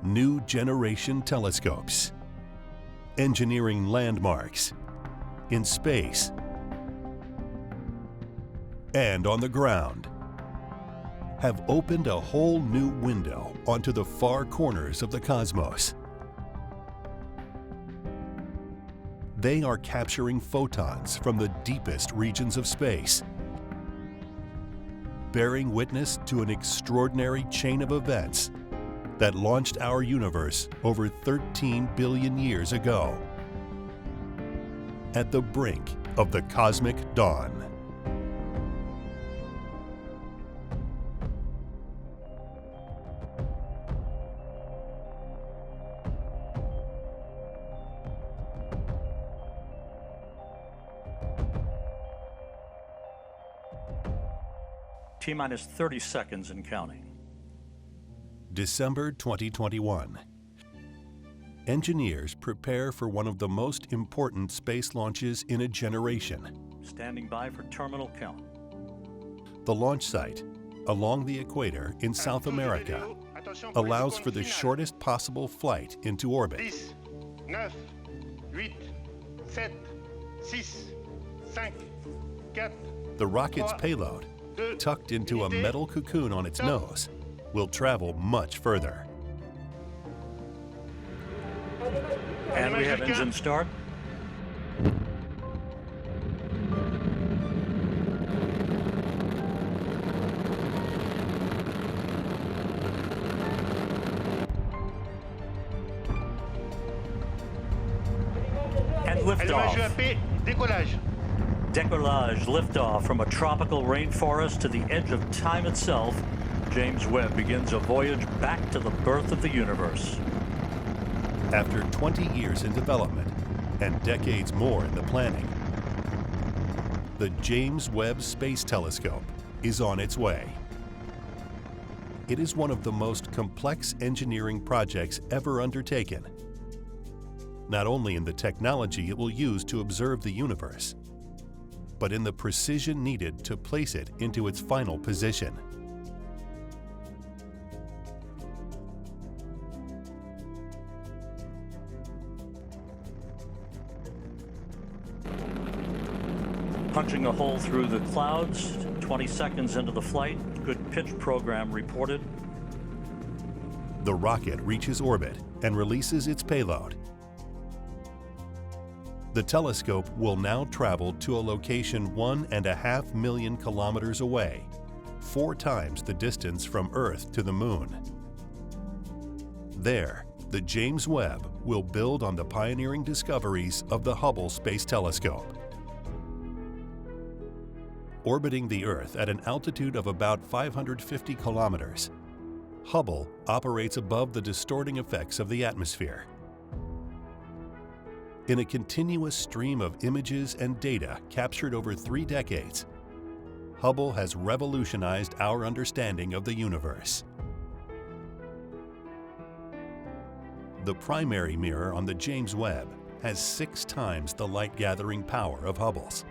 new generation telescopes, engineering landmarks in space and on the ground have opened a whole new window onto the far corners of the cosmos. They are capturing photons from the deepest regions of space, bearing witness to an extraordinary chain of events that launched our universe over 13 billion years ago, at the brink of the cosmic dawn. T-minus 30 seconds and counting. December 2021. Engineers prepare for one of the most important space launches in a generation. Standing by for terminal count. The launch site, along the equator in South America, allows for the shortest possible flight into orbit. 10, 9, 8, 7, 6, 5, 4, the rocket's payload, tucked into a metal cocoon on its nose, will travel much further. And we have engine start. And liftoff. Décollage. Décollage, liftoff from a tropical rainforest to the edge of time itself. James Webb begins a voyage back to the birth of the universe. After 20 years in development and decades more in the planning, the James Webb Space Telescope is on its way. It is one of the most complex engineering projects ever undertaken, not only in the technology it will use to observe the universe, but in the precision needed to place it into its final position. Punching a hole through the clouds, 20 seconds into the flight, good pitch program reported. The rocket reaches orbit and releases its payload. The telescope will now travel to a location 1.5 million kilometers away, 4 times the distance from Earth to the Moon. There, the James Webb will build on the pioneering discoveries of the Hubble Space Telescope. Orbiting the Earth at an altitude of about 550 kilometers, Hubble operates above the distorting effects of the atmosphere. In a continuous stream of images and data captured over 3 decades, Hubble has revolutionized our understanding of the universe. The primary mirror on the James Webb has 6 times the light-gathering power of Hubble's.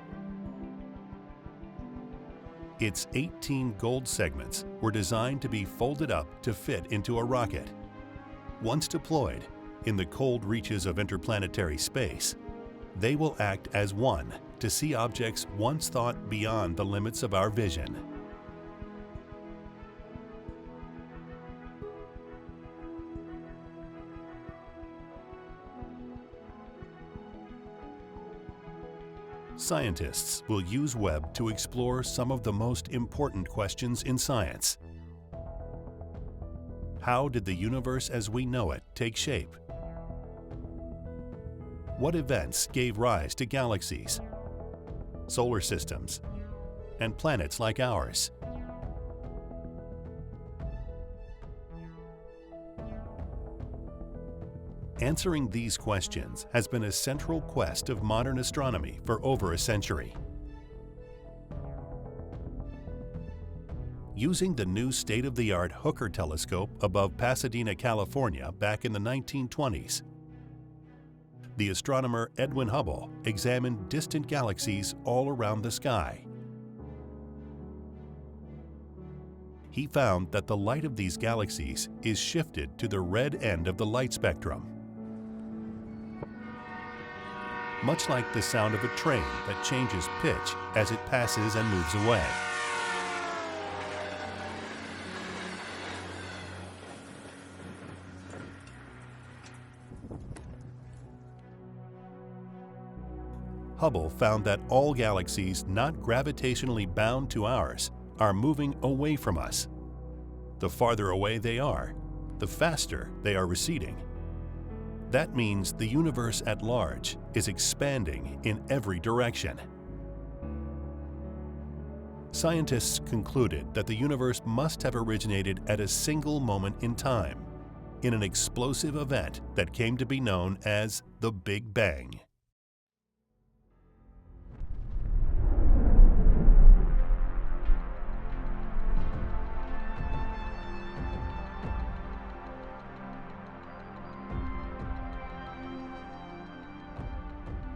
Its 18 gold segments were designed to be folded up to fit into a rocket. Once deployed in the cold reaches of interplanetary space, they will act as one to see objects once thought beyond the limits of our vision. Scientists will use Webb to explore some of the most important questions in science. How did the universe as we know it take shape? What events gave rise to galaxies, solar systems, and planets like ours? Answering these questions has been a central quest of modern astronomy for over a century. Using the new state-of-the-art Hooker telescope above Pasadena, California back in the 1920s, the astronomer Edwin Hubble examined distant galaxies all around the sky. he found that the light of these galaxies is shifted to the red end of the light spectrum, much like the sound of a train that changes pitch as it passes and moves away. Hubble found that all galaxies not gravitationally bound to ours are moving away from us. The farther away they are, the faster they are receding. That means the universe at large is expanding in every direction. Scientists concluded that the universe must have originated at a single moment in time, in an explosive event that came to be known as the Big Bang.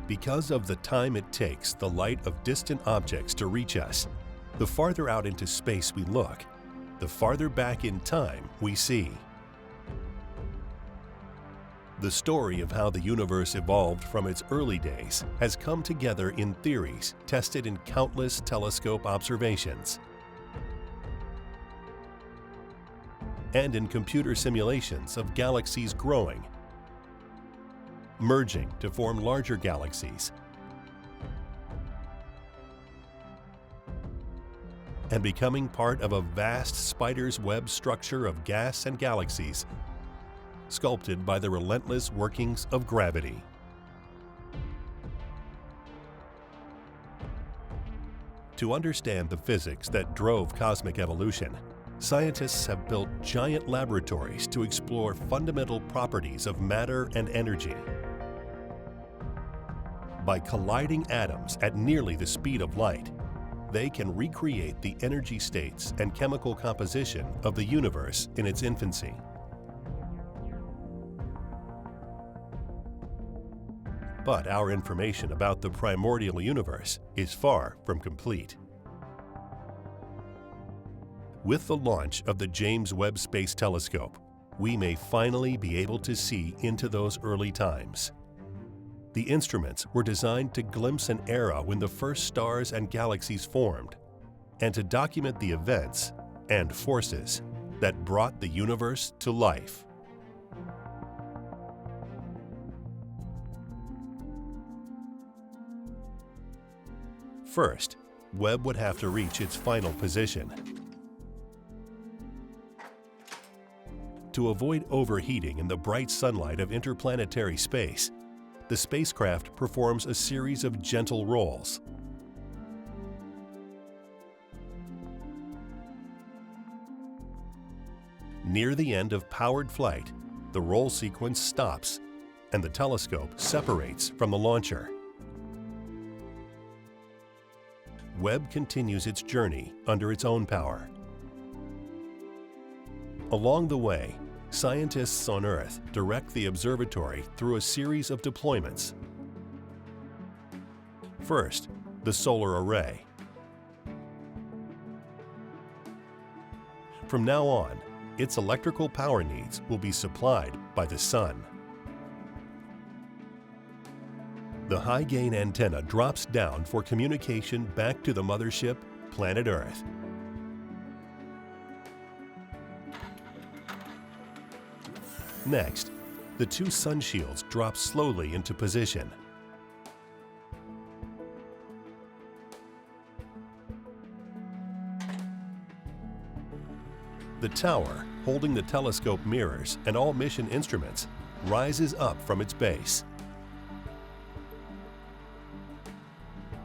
Because of the time it takes the light of distant objects to reach us, the farther out into space we look, the farther back in time we see. The story of how the universe evolved from its early days has come together in theories tested in countless telescope observations and in computer simulations of galaxies growing, merging to form larger galaxies, and becoming part of a vast spider's web structure of gas and galaxies sculpted by the relentless workings of gravity. To understand the physics that drove cosmic evolution, scientists have built giant laboratories to explore fundamental properties of matter and energy. By colliding atoms at nearly the speed of light, they can recreate the energy states and chemical composition of the universe in its infancy. But our information about the primordial universe is far from complete. With the launch of the James Webb Space Telescope, we may finally be able to see into those early times. The instruments were designed to glimpse an era when the first stars and galaxies formed, and to document the events and forces that brought the universe to life. First, Webb would have to reach its final position. To avoid overheating in the bright sunlight of interplanetary space, the spacecraft performs a series of gentle rolls. Near the end of powered flight, the roll sequence stops and the telescope separates from the launcher. Webb continues its journey under its own power. Along the way, scientists on Earth direct the observatory through a series of deployments. First, the solar array. From now on, its electrical power needs will be supplied by the sun. The high-gain antenna drops down for communication back to the mothership, planet Earth. Next, the two sun shields drop slowly into position. The tower, holding the telescope mirrors and all mission instruments, rises up from its base.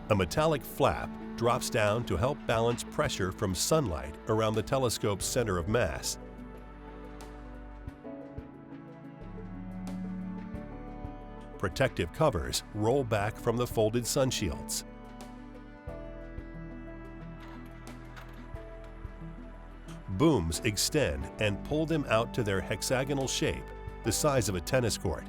A metallic flap drops down to help balance pressure from sunlight around the telescope's center of mass. Protective covers roll back from the folded sun shields. Booms extend and pull them out to their hexagonal shape, the size of a tennis court.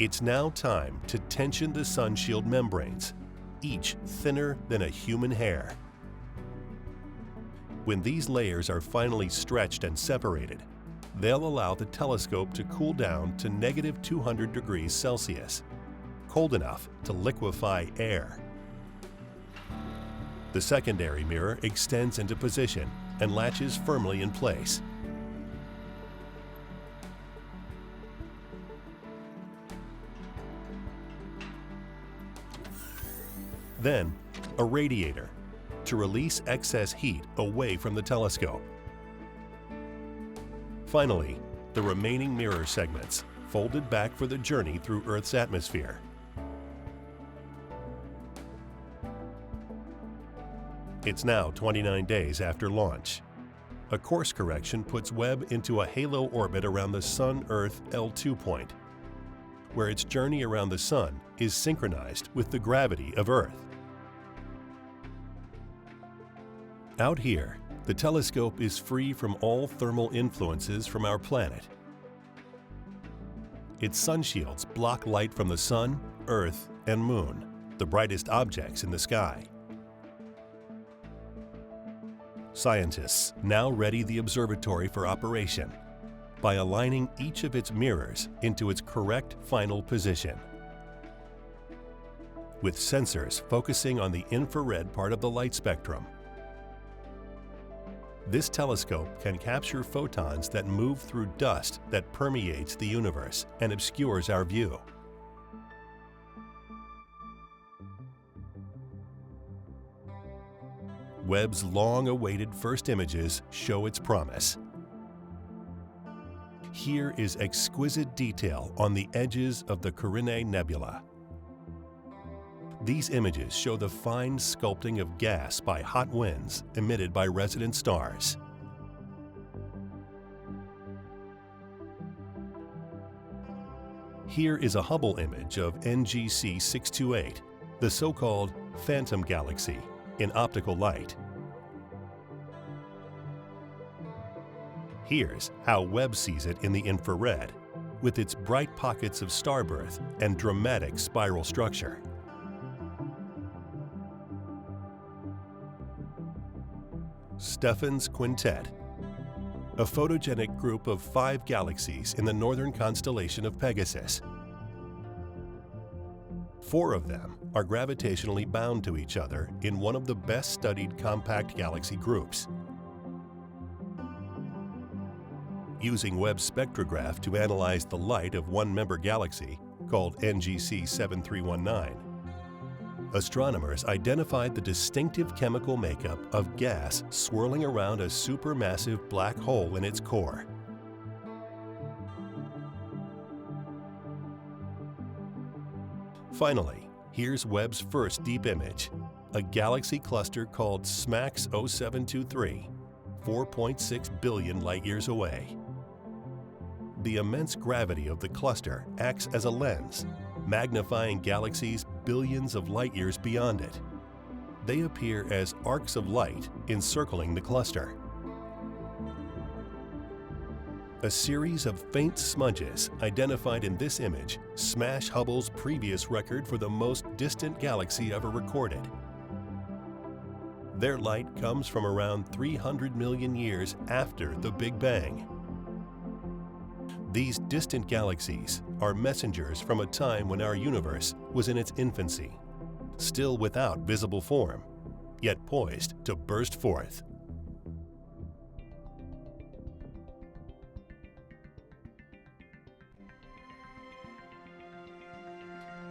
It's now time to tension the sun shield membranes, each thinner than a human hair. When these layers are finally stretched and separated, they'll allow the telescope to cool down to -200 degrees Celsius, cold enough to liquefy air. The secondary mirror extends into position and latches firmly in place. Then, a radiator to release excess heat away from the telescope. Finally, the remaining mirror segments folded back for the journey through Earth's atmosphere. It's now 29 days after launch. A course correction puts Webb into a halo orbit around the Sun-Earth L2 point, where its journey around the Sun is synchronized with the gravity of Earth. Out here, the telescope is free from all thermal influences from our planet. Its sun shields block light from the Sun, Earth, and Moon, the brightest objects in the sky. Scientists now ready the observatory for operation by aligning each of its mirrors into its correct final position. With sensors focusing on the infrared part of the light spectrum, this telescope can capture photons that move through dust that permeates the universe and obscures our view. Webb's long-awaited first images show its promise. Here is exquisite detail on the edges of the Carinae Nebula. These images show the fine sculpting of gas by hot winds emitted by resident stars. Here is a Hubble image of NGC 628, the so-called phantom galaxy, in optical light. Here's how Webb sees it in the infrared, with its bright pockets of starbirth and dramatic spiral structure. Stephan's Quintet, a photogenic group of 5 galaxies in the northern constellation of Pegasus. 4 of them are gravitationally bound to each other in one of the best-studied compact galaxy groups. Using Webb's spectrograph to analyze the light of one member galaxy, called NGC 7319, astronomers identified the distinctive chemical makeup of gas swirling around a supermassive black hole in its core. Finally, here's Webb's first deep image, a galaxy cluster called SMACS 0723, 4.6 billion light-years away. The immense gravity of the cluster acts as a lens, magnifying galaxies billions of light-years beyond it. They appear as arcs of light encircling the cluster. A series of faint smudges identified in this image smash Hubble's previous record for the most distant galaxy ever recorded. Their light comes from around 300 million years after the Big Bang. These distant galaxies are messengers from a time when our universe was in its infancy, still without visible form, yet poised to burst forth.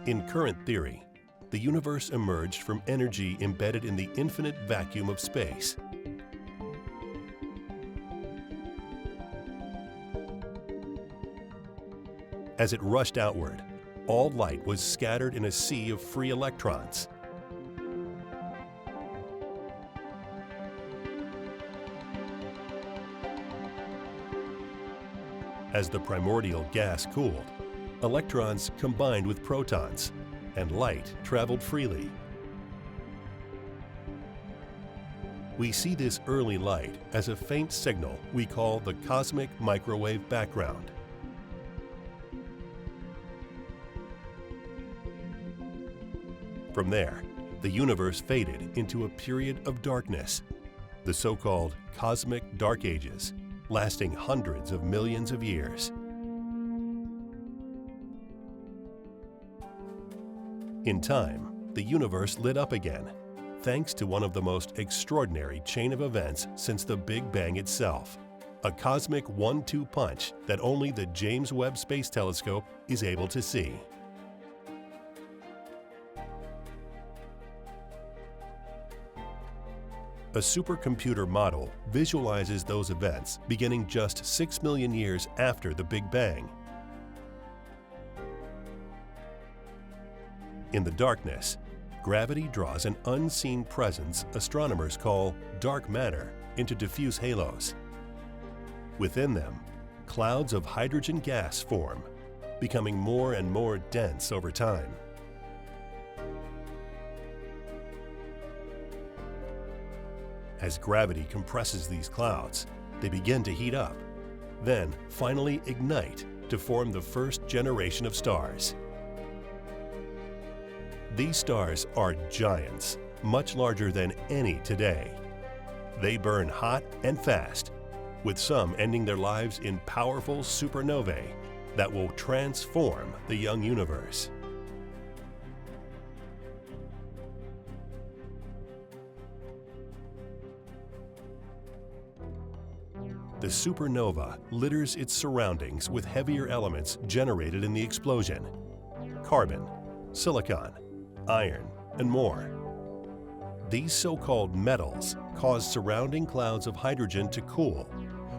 In current theory, the universe emerged from energy embedded in the infinite vacuum of space. As it rushed outward, all light was scattered in a sea of free electrons. As the primordial gas cooled, electrons combined with protons, and light traveled freely. We see this early light as a faint signal we call the cosmic microwave background. From there, the universe faded into a period of darkness, the so-called cosmic dark ages, lasting hundreds of millions of years. In time, the universe lit up again, thanks to one of the most extraordinary chain of events since the Big Bang itself, a cosmic 1-2 punch that only the James Webb Space Telescope is able to see. A supercomputer model visualizes those events beginning just 6 million years after the Big Bang. In the darkness, gravity draws an unseen presence astronomers call dark matter into diffuse halos. Within them, clouds of hydrogen gas form, becoming more and more dense over time. As gravity compresses these clouds, they begin to heat up, then finally ignite to form the first generation of stars. These stars are giants, much larger than any today. They burn hot and fast, with some ending their lives in powerful supernovae that will transform the young universe. The supernova litters its surroundings with heavier elements generated in the explosion: carbon, silicon, iron, and more. These so-called metals cause surrounding clouds of hydrogen to cool,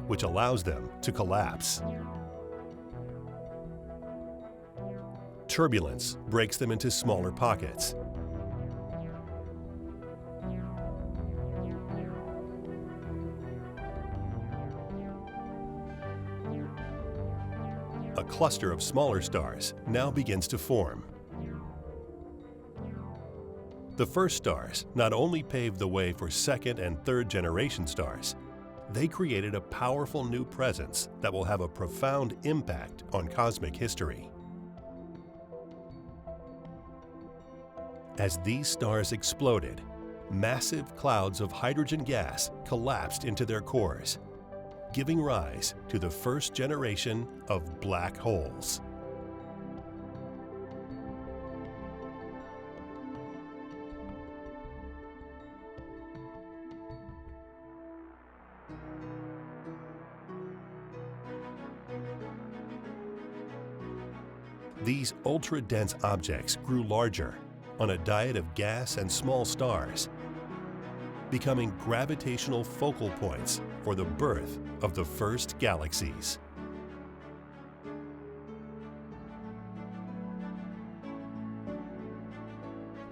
which allows them to collapse. Turbulence breaks them into smaller pockets. A cluster of smaller stars now begins to form. The first stars not only paved the way for second and third generation stars, they created a powerful new presence that will have a profound impact on cosmic history. As these stars exploded, massive clouds of hydrogen gas collapsed into their cores, giving rise to the first generation of black holes. These ultra-dense objects grew larger on a diet of gas and small stars, becoming gravitational focal points for the birth of the first galaxies.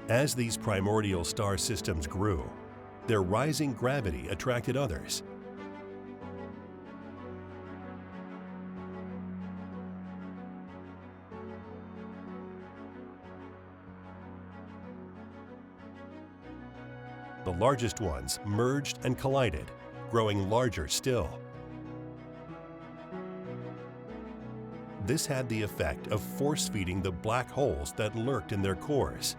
As these primordial star systems grew, their rising gravity attracted others. The largest ones merged and collided, growing larger still. This had the effect of force-feeding the black holes that lurked in their cores.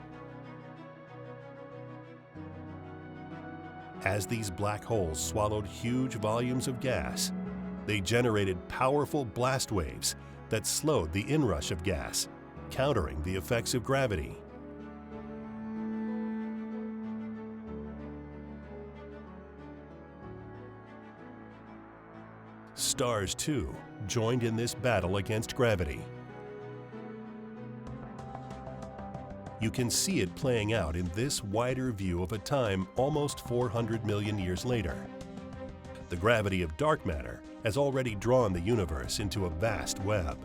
As these black holes swallowed huge volumes of gas, they generated powerful blast waves that slowed the inrush of gas, countering the effects of gravity. Stars, too, joined in this battle against gravity. You can see it playing out in this wider view of a time almost 400 million years later. The gravity of dark matter has already drawn the universe into a vast web.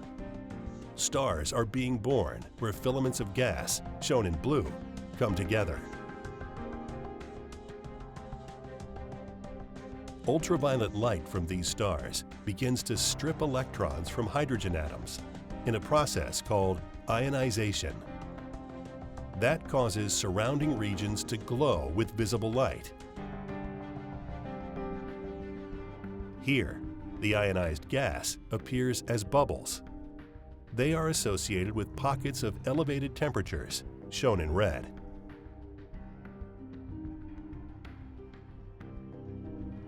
Stars are being born where filaments of gas, shown in blue, come together. Ultraviolet light from these stars begins to strip electrons from hydrogen atoms in a process called ionization. That causes surrounding regions to glow with visible light. Here, the ionized gas appears as bubbles. They are associated with pockets of elevated temperatures, shown in red.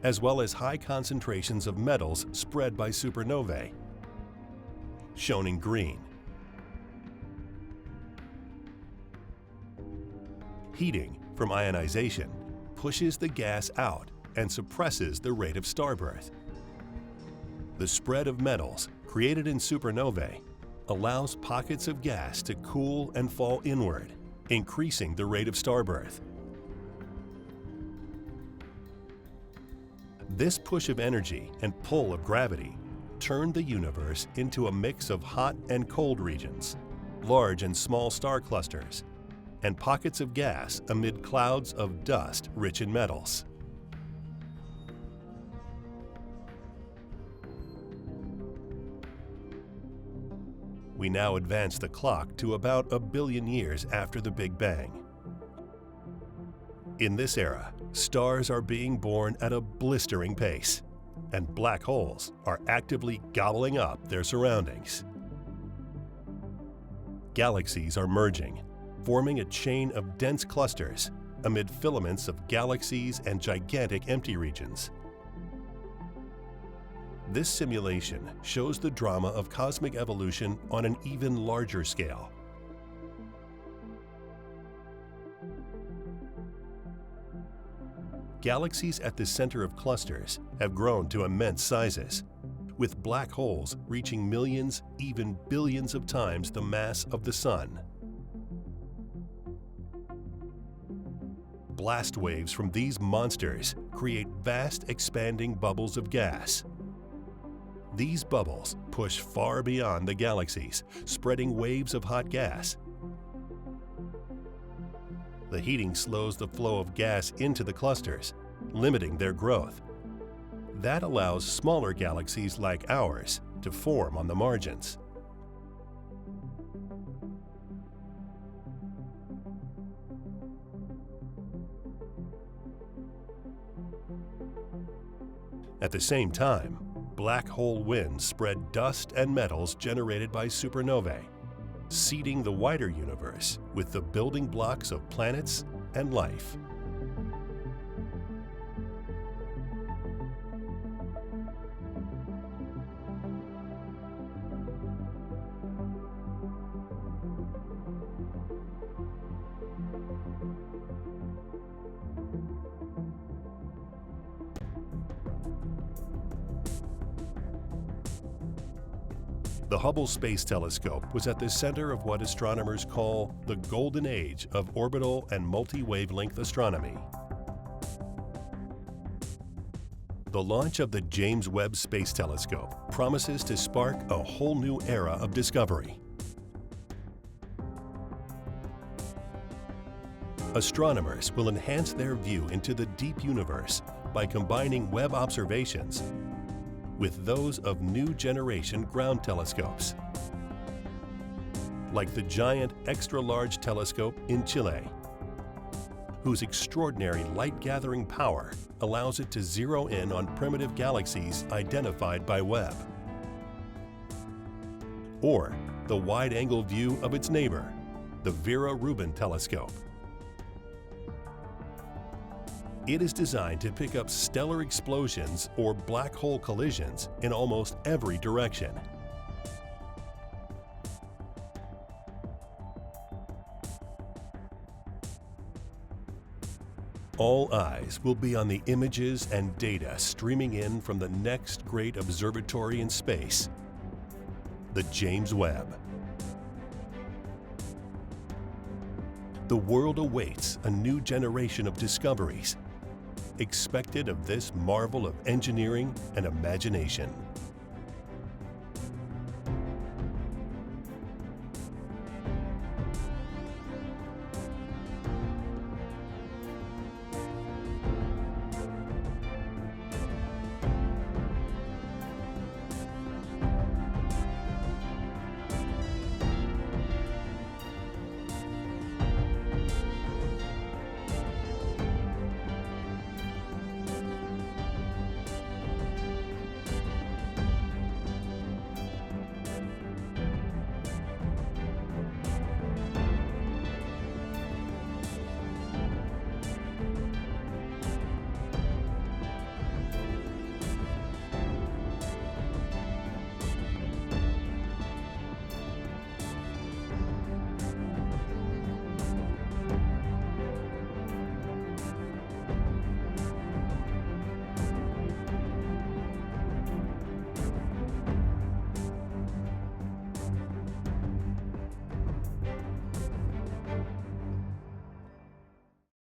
as well as high concentrations of metals spread by supernovae, shown in green. Heating from ionization pushes the gas out and suppresses the rate of starbirth. The spread of metals created in supernovae allows pockets of gas to cool and fall inward, increasing the rate of starbirth. This push of energy and pull of gravity turned the universe into a mix of hot and cold regions, large and small star clusters, and pockets of gas amid clouds of dust rich in metals. We now advance the clock to about 1 billion years after the Big Bang. In this era, stars are being born at a blistering pace, and black holes are actively gobbling up their surroundings. Galaxies are merging, forming a chain of dense clusters amid filaments of galaxies and gigantic empty regions. This simulation shows the drama of cosmic evolution on an even larger scale. Galaxies at the center of clusters have grown to immense sizes, with black holes reaching millions, even billions of times the mass of the Sun. Blast waves from these monsters create vast expanding bubbles of gas. These bubbles push far beyond the galaxies, spreading waves of hot gas. The heating slows the flow of gas into the clusters, limiting their growth. That allows smaller galaxies like ours to form on the margins. At the same time, black hole winds spread dust and metals generated by supernovae, seeding the wider universe with the building blocks of planets and life. The Hubble Space Telescope was at the center of what astronomers call the golden age of orbital and multi-wavelength astronomy. The launch of the James Webb Space Telescope promises to spark a whole new era of discovery. Astronomers will enhance their view into the deep universe by combining Webb observations with those of new generation ground telescopes, like the giant extra-large telescope in Chile, whose extraordinary light-gathering power allows it to zero in on primitive galaxies identified by Webb, or the wide-angle view of its neighbor, the Vera Rubin telescope. It is designed to pick up stellar explosions or black hole collisions in almost every direction. All eyes will be on the images and data streaming in from the next great observatory in space, the James Webb. The world awaits a new generation of discoveries expected of this marvel of engineering and imagination.